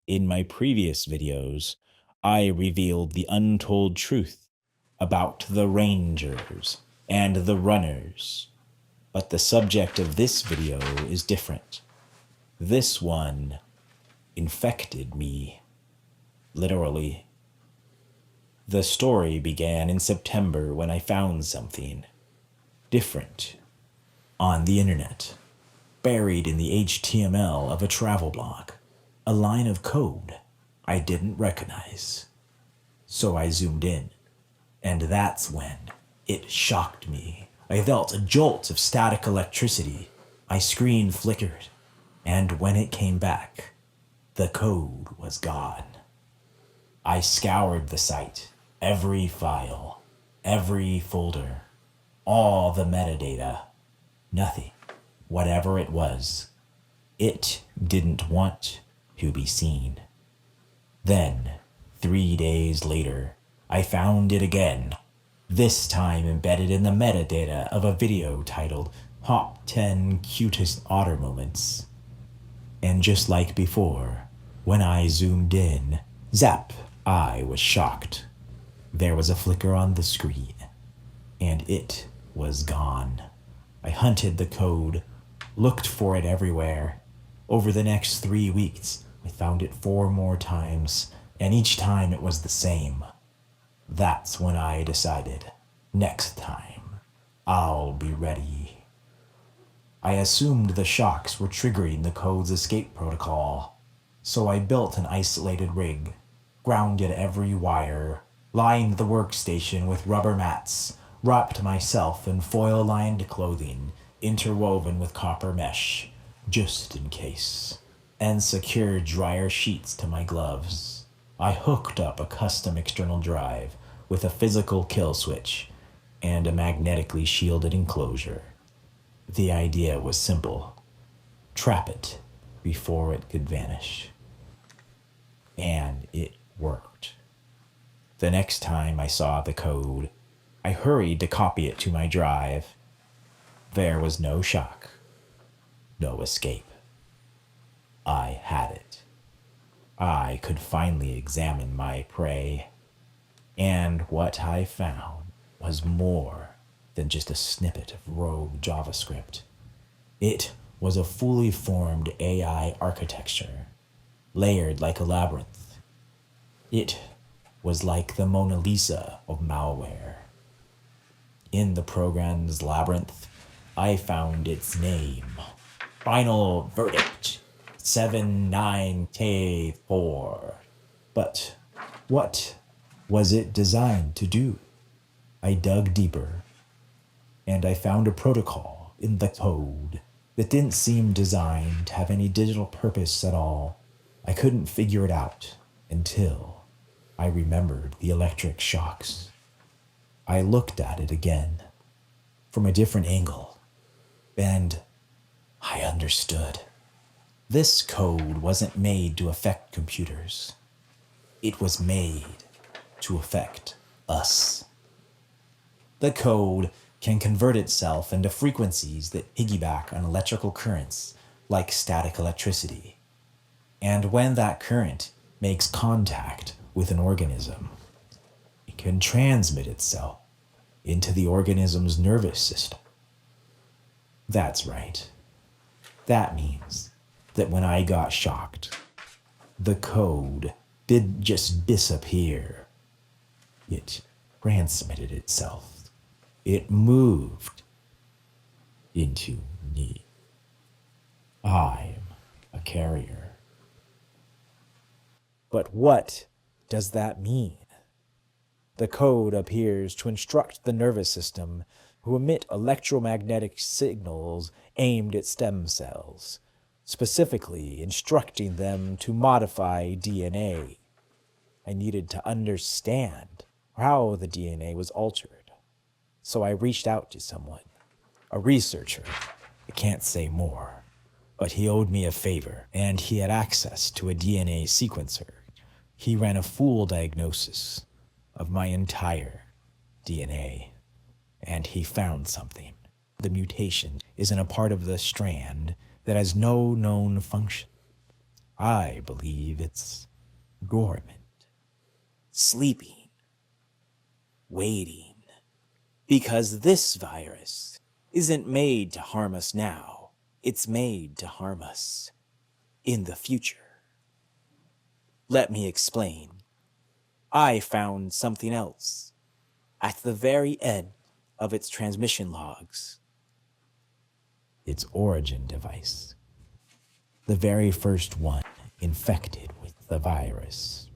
In my previous videos, I revealed the untold truth about the Rangers and the Runners, but the subject of this video is different. This one infected me, literally. The story began in September when I found something different on the internet, buried in the HTML of a travel blog, a line of code I didn't recognize. So I zoomed in, and that's when it shocked me. I felt a jolt of static electricity. My screen flickered, and when it came back, the code was gone. I scoured the site, every file, every folder, all the metadata. Nothing. Whatever it was, it didn't want to be seen. Then, 3 days later, I found it again, this time embedded in the metadata of a video titled Top 10 Cutest Otter Moments. And just like before, when I zoomed in, zap, I was shocked. There was a flicker on the screen, and it was gone. I hunted the code, looked for it everywhere. Over the next 3 weeks, I found it 4 more times, and each time it was the same. That's when I decided, next time, I'll be ready. I assumed the shocks were triggering the code's escape protocol, so I built an isolated rig, grounded every wire, lined the workstation with rubber mats, wrapped myself in foil-lined clothing, interwoven with copper mesh, just in case, and secured dryer sheets to my gloves. I hooked up a custom external drive with a physical kill switch and a magnetically shielded enclosure. The idea was simple. Trap it before it could vanish. And it worked. The next time I saw the code, I hurried to copy it to my drive. There was no shock, no escape. I had it. I could finally examine my prey. And what I found was more than just a snippet of rogue JavaScript. It was a fully formed AI architecture, layered like a labyrinth. It was like the Mona Lisa of malware. In the program's labyrinth, I found its name. Final Verdict 79K4. But what was it designed to do? I dug deeper, and I found a protocol in the code that didn't seem designed to have any digital purpose at all. I couldn't figure it out until I remembered the electric shocks. I looked at it again, from a different angle, and I understood. This code wasn't made to affect computers. It was made to affect us. The code can convert itself into frequencies that piggyback on electrical currents like static electricity. And when that current makes contact with an organism, it can transmit itself into the organism's nervous system. That's right. That means that when I got shocked, the code didn't just disappear. It transmitted itself. It moved into me. I'm a carrier. But what does that mean? The code appears to instruct the nervous system to emit electromagnetic signals aimed at stem cells, specifically instructing them to modify DNA. I needed to understand how the DNA was altered. So I reached out to someone, a researcher. I can't say more, but he owed me a favor, and he had access to a DNA sequencer. He ran a full diagnosis of my entire DNA, and he found something. The mutation is in a part of the strand that has no known function. I believe it's dormant, sleeping, waiting. Because this virus isn't made to harm us now. It's made to harm us in the future. Let me explain. I found something else at the very end of its transmission logs. Its origin device. The very first one infected with the virus.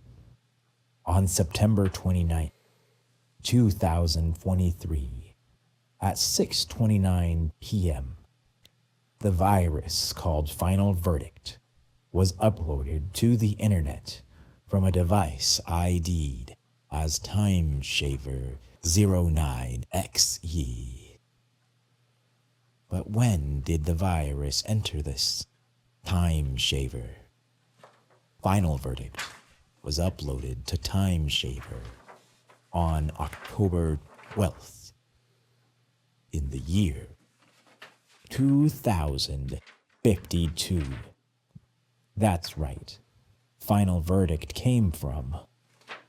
On September 29th, 2023, at 6:29 p.m., the virus called Final Verdict was uploaded to the internet from a device ID'd as Timeshaver 09XE. But when did the virus enter this Timeshaver? Final Verdict was uploaded to Timeshaver on October 12th in the year 2052. That's right. Final Verdict came from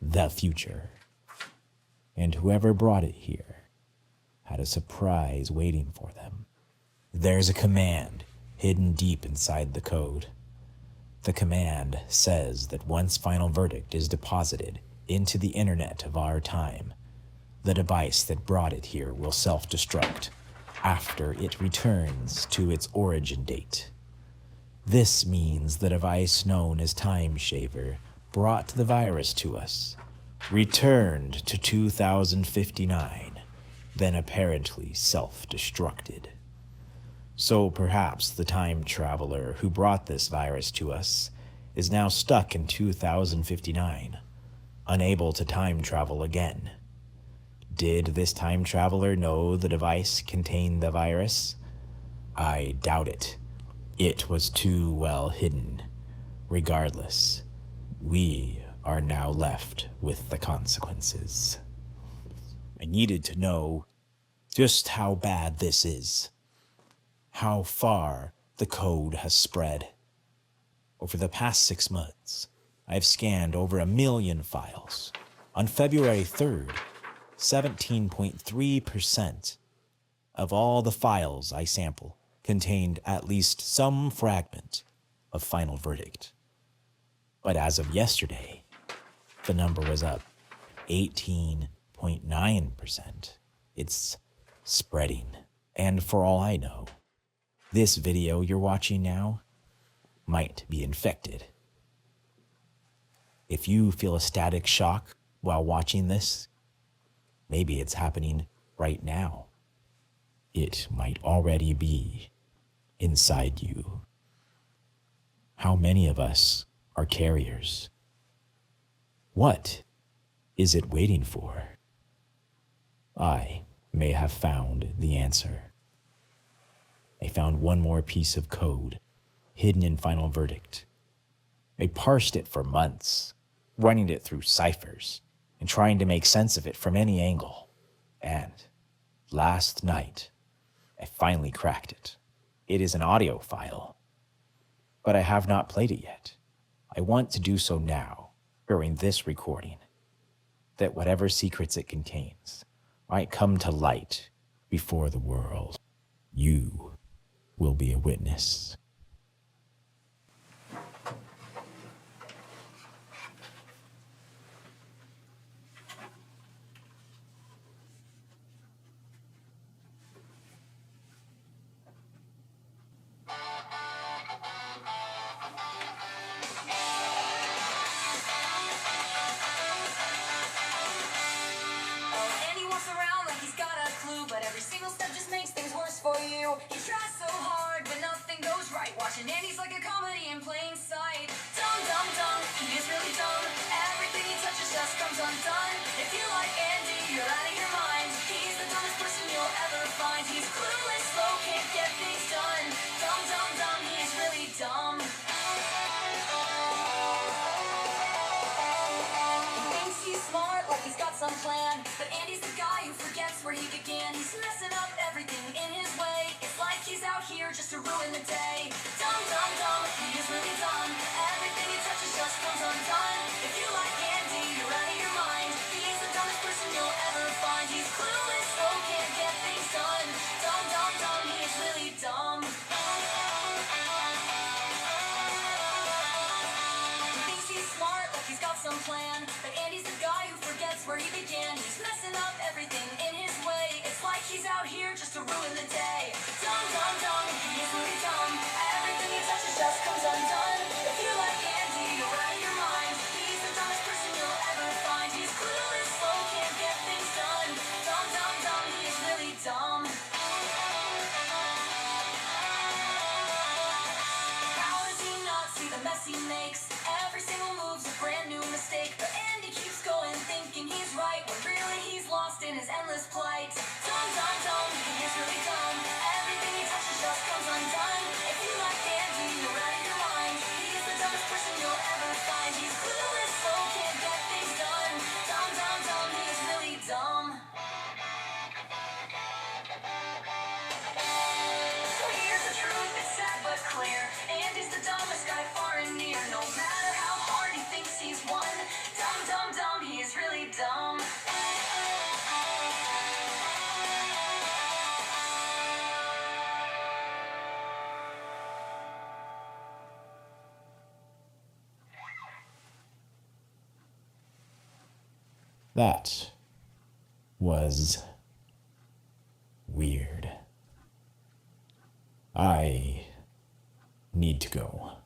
the future. And whoever brought it here had a surprise waiting for them. There's a command hidden deep inside the code. The command says that once Final Verdict is deposited into the internet of our time, the device that brought it here will self-destruct after it returns to its origin date. This means the device known as Timeshaver brought the virus to us, returned to 2059, then apparently self-destructed. So perhaps the time traveler who brought this virus to us is now stuck in 2059, unable to time travel again. Did this time traveler know the device contained the virus? I doubt it. It was too well hidden. Regardless, we are now left with the consequences. I needed to know just how bad this is, how far the code has spread. Over the past 6 months, I've scanned over 1 million files. On February 3rd, 17.3% of all the files I sample contained at least some fragment of Final Verdict. But as of yesterday, the number was up 18.9%. It's spreading. And for all I know, this video you're watching now might be infected. If you feel a static shock while watching this, maybe it's happening right now. It might already be inside you. How many of us are carriers? What is it waiting for? I may have found the answer. I found one more piece of code hidden in Final Verdict. I parsed it for months, running it through ciphers and trying to make sense of it from any angle. And last night, I finally cracked it. It is an audio file, but I have not played it yet. I want to do so now, during this recording, that whatever secrets it contains might come to light before the world. You will be a witness. For you, he tries so hard, but nothing goes right. Watching Andy's like a comedy in plain sight. Dumb, dumb, dumb, he is really dumb. Everything he touches just comes undone. If you like Andy, you're out of your mind. He's the dumbest person you'll ever find. He's clueless, slow, can't get things done. Dumb, dumb, dumb, he's really dumb. He thinks he's smart, like he's got some plan. But Andy's the guy who forgets where he began. He's messing up everything in his way. It's like he's out here just to ruin the day. Dumb, dumb, dumb, he is really dumb. Everything ruin the day. Dumb, dumb, dumb, he is really dumb. Everything he touches just comes undone. If you like Andy, you're out of your mind. He's the dumbest person you'll ever find. He's clueless, slow, can't get things done. Dumb, dumb, dumb, he is really dumb. How does he not see the mess he makes? Every single move's a brand new mistake. But Andy keeps going, thinking he's right, when really he's lost in his endless plight. Dumb, dumb, dumb, he is really dumb. Everything he touches just comes undone. If you like Andy, you're out of your mind. He's the dumbest person you'll ever find. He's clueless, slow, can't get things done. Dumb, dumb, dumb, he is really dumb. Here's the truth, it's sad but clear. Andy's the dumbest guy far and near. No matter how hard he thinks he's won. Dumb, dumb, dumb, he is really dumb. That was weird. I need to go.